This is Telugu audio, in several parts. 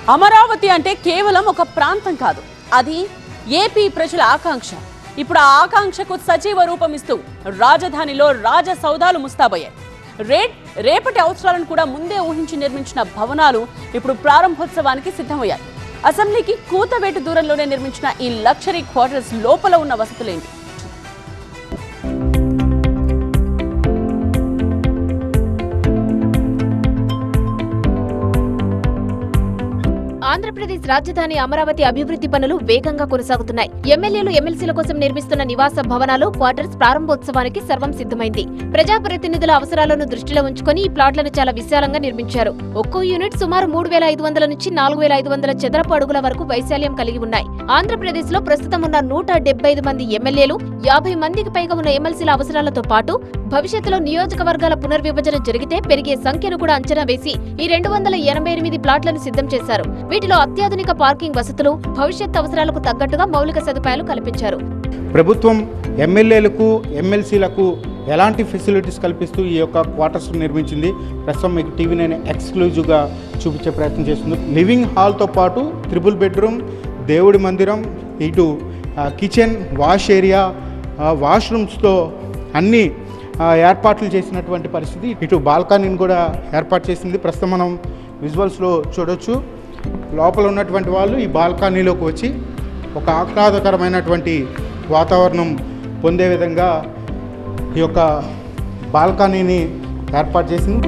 అమరావతి అంటే కేవలం ఒక ప్రాంతం కాదు, అది ఏపీ ప్రజల ఆకాంక్ష. ఇప్పుడు ఆ ఆకాంక్షకు సజీవ రూపమిస్తూ రాజధానిలో రాజసౌధాలు ముస్తాబయ్యాయి. రేపటి అవసరాలను కూడా ముందే ఊహించి నిర్మించిన భవనాలు ఇప్పుడు ప్రారంభోత్సవానికి సిద్ధమయ్యాయి. అసెంబ్లీకి కూతవేటు దూరంలోనే నిర్మించిన ఈ లగ్జరీ క్వార్టర్స్ లోపల ఉన్న వసతులేంటి? ఆంధ్రప్రదేశ్ రాజధాని అమరావతి అభివృద్ధి పనులు వేగంగా కొనసాగుతున్నాయి. ఎమ్మెల్యేలు ఎమ్మెల్సీల కోసం నిర్మిస్తున్న నివాస భవనాలు, క్వార్టర్స్ ప్రారంభోత్సవానికి సర్వం సిద్ధమైంది. ప్రజాప్రతినిధుల అవసరాలను దృష్టిలో ఉంచుకొని ఈ ప్లాట్లను చాలా విశాలంగా నిర్మించారు. ఒక్కో యూనిట్ సుమారు 3,500 నుంచి 4,500 చదరపు అడుగుల వరకు వైశాల్యం కలిగి ఉన్నాయి. ఆంధ్రప్రదేశ్ లో ప్రస్తుతం ఉన్న 175 మంది ఎమ్మెల్యేలు, 50 మందికి పైగా ఉన్న ఎమ్మెల్సీల అవసరాలతో పాటు భవిష్యత్తులో నియోజకవర్గాల పునర్విభజన జరిగితే పెరిగే సంఖ్యను కూడా అంచనా వేసి ఈ 288 ప్లాట్లను సిద్ధం చేశారు. వీటిలో అత్యాధునిక పార్కింగ్ వసతులు, భవిష్యత్ అవసరాలకు తగ్గట్టుగా మౌలిక సదుపాయాలు కల్పించారు. ప్రభుత్వం ఎమ్మెల్యేలకు, ఎమ్మెల్సీలకు ఎలాంటి ఫెసిలిటీస్ కల్పిస్తూ ఈ యొక్క క్వార్టర్స్ నిర్మించింది. ప్రస్తుతం మీకు టీవీ9 ఎక్స్క్లూజివ్గా చూపించే ప్రయత్నం చేస్తుంది. లివింగ్ హాల్తో పాటు 3 బెడ్రూమ్, దేవుడి మందిరం, ఇటు కిచెన్, వాష్ ఏరియా, వాష్రూమ్స్తో అన్ని ఏర్పాట్లు చేసినటువంటి పరిస్థితి. ఇటు బాల్కనీని కూడా ఏర్పాటు చేసింది. ప్రస్తుతం మనం విజువల్స్లో చూడొచ్చు. లోపల ఉన్నటువంటి వాళ్ళు ఈ బాల్కనీలోకి వచ్చి ఒక ఆహ్లాదకరమైనటువంటి వాతావరణం పొందే విధంగా ఈ యొక్క బాల్కనీని ఏర్పాటు చేసింది.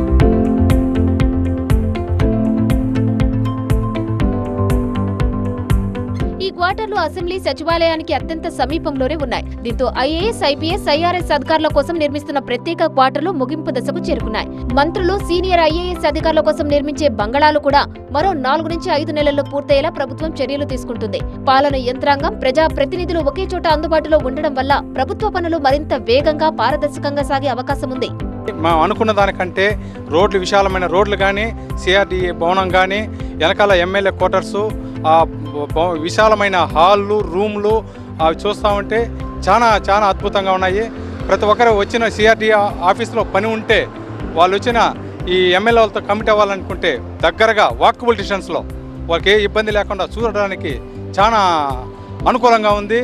ఈ క్వార్టర్లు అసెంబ్లీ, సచివాలయానికి అత్యంత సమీపంలోనే ఉన్నాయి. దీంతో ఐఏఎస్, ఐపీఎస్, ఐఆర్ఎస్ అధికారుల కోసం నిర్మిస్తున్న ప్రత్యేక క్వార్టర్లు ముగింపు దశకు చేరుకున్నాయి. మంత్రులు, సీనియర్ ఐఏఎస్ అధికారుల కోసం నిర్మించే బంగళాలు కూడా మరో 4 నుంచి 5 నెలల్లో పూర్తయ్యేలా ప్రభుత్వం చర్యలు తీసుకుంటుంది. పాలన యంత్రాంగం, ప్రజా ప్రతినిధులు ఒకే చోట అందుబాటులో ఉండడం వల్ల ప్రభుత్వ పనులు మరింత వేగంగా, పారదర్శకంగా సాగే అవకాశం ఉంది. మనం అనుకున్న దానికంటే రోడ్లు, విశాలమైన రోడ్లు కానీ, సిఆర్డీఏ భవనం కానీ, వెనకాల ఎమ్మెల్యే క్వార్టర్సు, విశాలమైన హాళ్ళు, రూమ్లు అవి చూస్తామంటే చాలా చాలా అద్భుతంగా ఉన్నాయి. ప్రతి ఒక్కరు వచ్చిన సిఆర్డీఏ ఆఫీస్లో పని ఉంటే వాళ్ళు వచ్చిన ఈ ఎమ్మెల్యేలతో కమిటీ అవ్వాలనుకుంటే దగ్గరగా వాకబుల్ డిస్టెన్స్లో వాళ్ళకి ఏ ఇబ్బంది లేకుండా చూడడానికి చాలా అనుకూలంగా ఉంది.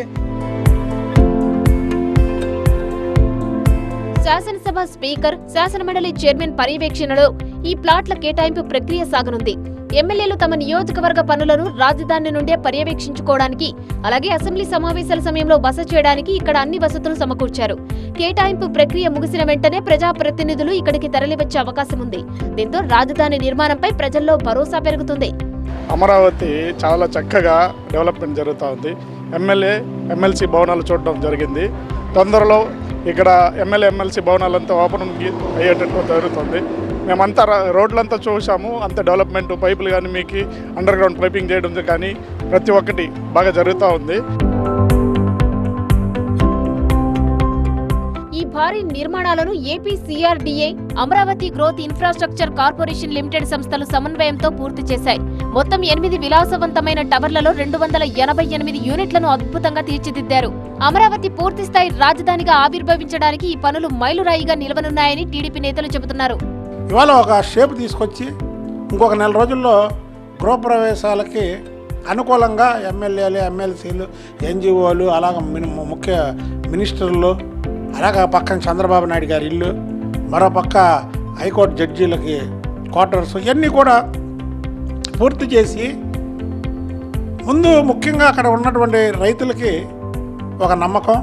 శాసనసభ స్పీకర్, శాసనమండలి చైర్మన్ పర్యవేక్షణలో ఈ ప్లాట్ల కేటాయింపు ప్రక్రియ సాగనుంది. ఎమ్మెల్యేలు తమ నియోజకవర్గ పనులను రాజధాని నుండే పర్యవేక్షించుకోవడానికి, అలాగే అసెంబ్లీ సమావేశాల సమయంలో బస చేయడానికి ఇక్కడ అన్ని వసతులు సమకూర్చారు. కేటాయింపు ప్రక్రియ ముగిసిన వెంటనే ప్రజాప్రతినిధులు ఇక్కడికి తరలివచ్చే అవకాశం ఉంది. దీంతో రాజధాని నిర్మాణంపై ప్రజల్లో భరోసా పెరుగుతుంది. అమరావతి చాలా చక్కగా డెవలప్మెంట్ జరుగుతూ ఉంది. ఎమ్మెల్యే, ఎమ్మెల్సీ భవనాలు చూడడం జరిగింది. తొందరలో ఇక్కడ ఎమ్మెల్యే, ఎమ్మెల్సీ భవనాలంతా ఓపెన్ అయ్యేటట్టు జరుగుతుంది. మేమంతా రోడ్లంతా చూసాము. అంత డెవలప్మెంట్, పైపులు కానీ, మీకు అండర్ గ్రౌండ్ పైపింగ్ చేయడం కానీ ప్రతి ఒక్కటి బాగా జరుగుతూ ఉంది. ఈ భారీ నిర్మాణాలను AP CRDA, Amaravati growth infrastructure corporation limited సంస్థలు సమన్వయంతో పూర్తి చేశాయి. మొత్తం 8 విలాసవంతమైన టవర్లలో 288 యూనిట్లను అద్భుతంగా తీర్చిదిద్దారు. అమరావతి పూర్తిస్థాయి రాజధానిగా ఆవిర్భవించడానికి ఈ పనులు మైలురాయిగా నిలవనున్నాయని టీడీపీ నేతలు చెబుతున్నారు. ఇవాళ ఒక షేప్ తీసుకొచ్చి ఇంకొక 4 రోజుల్లో గృహప్రవేశాలకి అనుకూలంగా ఎమ్మెల్యేలు, ఎమ్మెల్సీలు, ఎన్జిఓలు, అలాగే ముఖ్య మినిస్టర్లు, అలాగే పక్కన చంద్రబాబు నాయుడు గారి ఇల్లు, మరో పక్క హైకోర్టు జడ్జీలకి క్వార్టర్స్, ఇవన్నీ కూడా పూర్తి చేసి ముందు ముఖ్యంగా అక్కడ ఉన్నటువంటి రైతులకి ఒక నమ్మకం,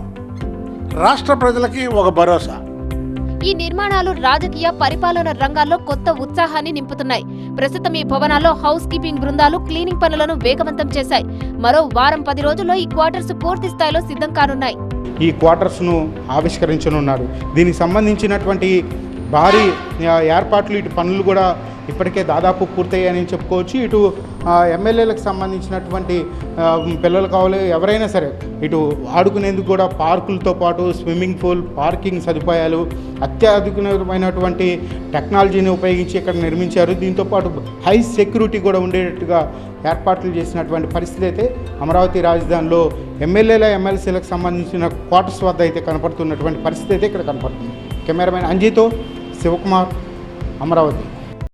రాష్ట్ర ప్రజలకి ఒక భరోసా. ఈ నిర్మాణాలు రాజకీయ, పరిపాలన రంగాల్లో కొత్త ఉత్సాహాన్ని నింపుతున్నాయి. ప్రస్తుతం ఈ భవనాల్లో హౌస్ కీపింగ్ బృందాలు క్లీనింగ్ పనులను వేగవంతం చేశాయి. మరో వారం 10 రోజుల్లో ఈ క్వార్టర్స్ పూర్తి స్థాయిలో సిద్ధం కానున్నాయి. ఈ క్వార్టర్స్ను ఆవిష్కరించనున్నారు. దీనికి సంబంధించినటువంటి భారీ ఏర్పాట్లు, ఇటు పనులు కూడా ఇప్పటికే దాదాపు పూర్తయ్యాయని చెప్పుకోవచ్చు. ఇటు ఎమ్మెల్యేలకు సంబంధించినటువంటి పిల్లలు కావాలి, ఎవరైనా సరే ఇటు ఆడుకునేందుకు కూడా పార్కులతో పాటు స్విమ్మింగ్ పూల్, పార్కింగ్ సదుపాయాలు, అత్యాధునికమైనటువంటి టెక్నాలజీని ఉపయోగించి ఇక్కడ నిర్మించారు. దీంతోపాటు హై సెక్యూరిటీ కూడా ఉండేటట్టుగా ఏర్పాట్లు చేసినటువంటి పరిస్థితి అయితే అమరావతి రాజధానిలో ఎమ్మెల్యేల, ఎమ్మెల్సీలకు సంబంధించిన క్వార్టర్స్ వద్ద అయితే కనపడుతున్నటువంటి పరిస్థితి అయితే ఇక్కడ కనపడుతుంది. కెమెరామెన్ అంజీతో శివకుమార్, అమరావతి.